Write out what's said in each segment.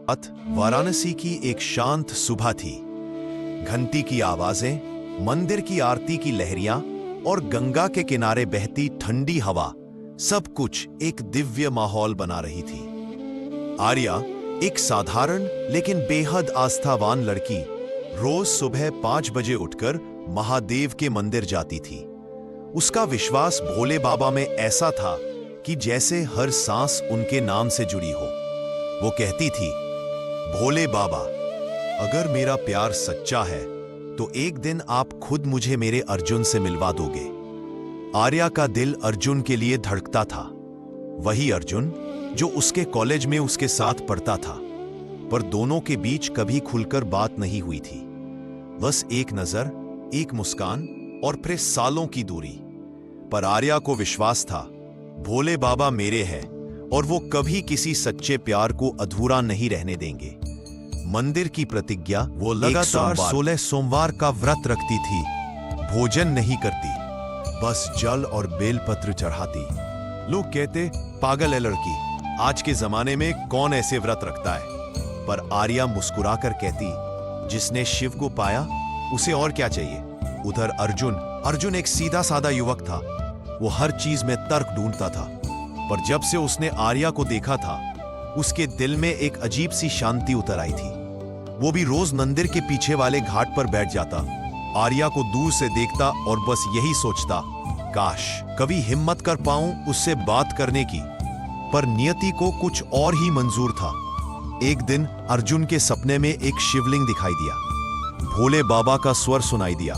वाराणसी की एक शांत सुबह थी। घंटी की आवाजें, मंदिर की आरती की लहरियां और गंगा के किनारे बहती ठंडी हवा, सब कुछ एक दिव्य माहौल बना रही थी। आर्या, एक साधारण लेकिन बेहद आस्थावान लड़की, रोज सुबह 5 बजे उठकर महादेव के मंदिर जाती थी। उसका विश्वास भोले बाबा में ऐसा था कि जैसे हर सांस उनके नाम से जुड़ी हो। वो कहती थी, भोले बाबा, अगर मेरा प्यार सच्चा है तो एक दिन आप खुद मुझे मेरे अर्जुन से मिलवा दोगे। आर्या का दिल अर्जुन के लिए धड़कता था, वही अर्जुन जो उसके कॉलेज में उसके साथ पढ़ता था, पर दोनों के बीच कभी खुलकर बात नहीं हुई थी। बस एक नजर, एक मुस्कान और फिर सालों की दूरी। पर आर्या को विश्वास था, भोले बाबा मेरे हैं और वो कभी किसी सच्चे प्यार को अधूरा नहीं रहने देंगे। मंदिर की प्रतिज्ञा, वो लगातार 16 सोमवार का व्रत रखती थी। भोजन नहीं करती, बस जल और बेलपत्र चढ़ाती। लोग कहते, पागल है लड़की, आज के जमाने में कौन ऐसे व्रत रखता है। पर आर्या मुस्कुराकर कहती, जिसने शिव को पाया उसे और क्या चाहिए। उधर अर्जुन एक सीधा साधा युवक था। वो हर चीज में तर्क ढूंढता था, पर जब से उसने आर्या को देखा था, उसके दिल में एक अजीब सी शांति उतर आई थी। वो भी रोज मंदिर के पीछे वाले घाट पर बैठ जाता, आर्या को दूर से देखता और बस यही सोचता, काश कभी हिम्मत कर पाऊं उससे बात करने की। पर नियति को कुछ और ही मंजूर था। एक दिन अर्जुन के सपने में एक शिवलिंग दिखाई दिया। भोले बाबा का स्वर सुनाई दिया,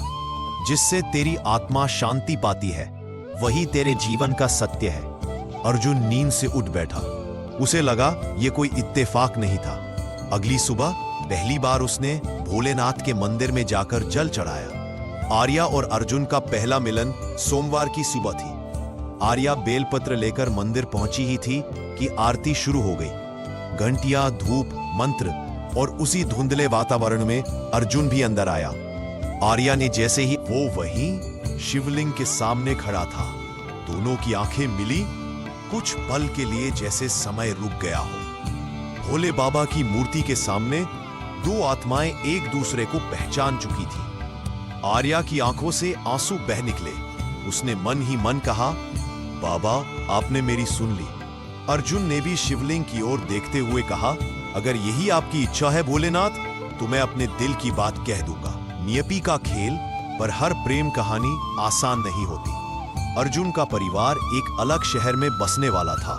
जिससे तेरी आत्मा शांति पाती है, वही तेरे जीवन का सत्य है। अर्जुन नींद से उठ बैठा। उसे लगा ये कोई इत्तेफाक नहीं था। अगली सुबह पहली बार उसने भोलेनाथ के मंदिर में जाकर जल चढ़ाया। आर्या और अर्जुन का पहला मिलन सोमवार की सुबह थी। आर्या बेलपत्र लेकर मंदिर पहुंची ही थी कि आरती शुरू हो गई। घंटियां, धूप, मंत्र और उसी धुंधले वातावरण में अर्जुन भी अंदर आया। आर्या ने जैसे ही वो वहीं शिवलिंग के सामने खड़ा था, दोनों की आंखें मिली। कुछ पल के लिए जैसे समय रुक गया हो। भोले बाबा की मूर्ति के सामने दो आत्माएं एक दूसरे को पहचान चुकी थी। आर्या की आंखों से आंसू बह निकले। उसने मन ही मन कहा, बाबा आपने मेरी सुन ली। अर्जुन ने भी शिवलिंग की ओर देखते हुए कहा, अगर यही आपकी इच्छा है भोलेनाथ, तो मैं अपने दिल की बात कह दूंगा। नियति का खेल, पर हर प्रेम कहानी आसान नहीं होती। अर्जुन का परिवार एक अलग शहर में बसने वाला था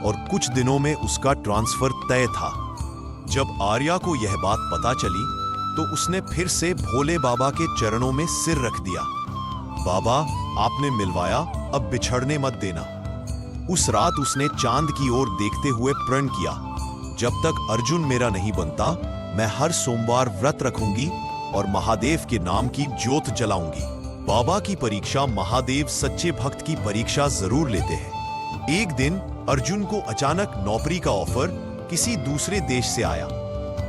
और कुछ दिनों में उसका ट्रांसफर तय था। जब आर्या को यह बात पता चली तो उसने फिर से भोले बाबा के चरणों में सिर रख दिया। बाबा आपने मिलवाया, अब बिछड़ने मत देना। उस रात उसने चांद की ओर देखते हुए प्रण किया, जब तक अर्जुन मेरा नहीं बनता, मैं हर सोमवार व्रत रखूंगी और महादेव के नाम की ज्योत जलाऊंगी। बाबा की परीक्षा, महादेव सच्चे भक्त की परीक्षा जरूर लेते हैं। एक दिन अर्जुन को अचानक नौकरी का ऑफर किसी दूसरे देश से आया।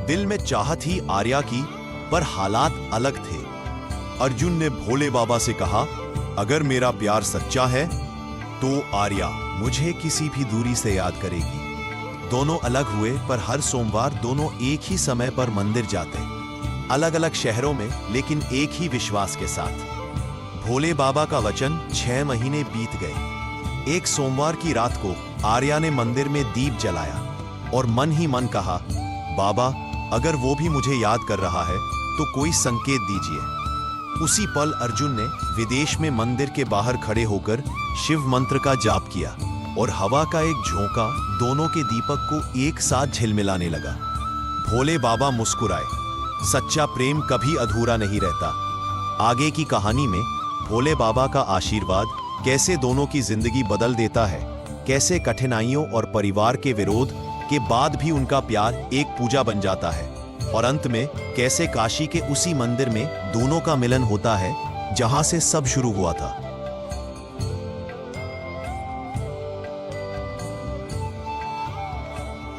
दिल में चाहत थी आर्या की, पर हालात अलग थे। अर्जुन ने भोले बाबा से कहा, अगर मेरा प्यार सच्चा है तो आर्या मुझे किसी भी दूरी से याद करेगी। दोनों अलग हुए, पर हर सोमवार दोनों एक ही समय पर मंदिर जाते, अलग अलग शहरों में, लेकिन एक ही विश्वास के साथ। भोले बाबा का वचन, 6 महीने बीत गए। एक सोमवार की रात को आर्या ने मंदिर में दीप जलाया और मन ही मन कहा, बाबा अगर वो भी मुझे याद कर रहा है तो कोई संकेत दीजिए। उसी पल अर्जुन ने विदेश में मंदिर के बाहर खड़े होकर शिव मंत्र का जाप किया और हवा का एक झोंका दोनों के दीपक को एक साथ झिलमिलाने लगा। भोले बाबा मुस्कुराए, सच्चा प्रेम कभी अधूरा नहीं रहता। आगे की कहानी में भोले बाबा का आशीर्वाद कैसे दोनों की जिंदगी बदल देता है, कैसे कठिनाइयों और परिवार के विरोध के बाद भी उनका प्यार एक पूजा बन जाता है, और अंत में कैसे काशी के उसी मंदिर में दोनों का मिलन होता है जहां से सब शुरू हुआ था।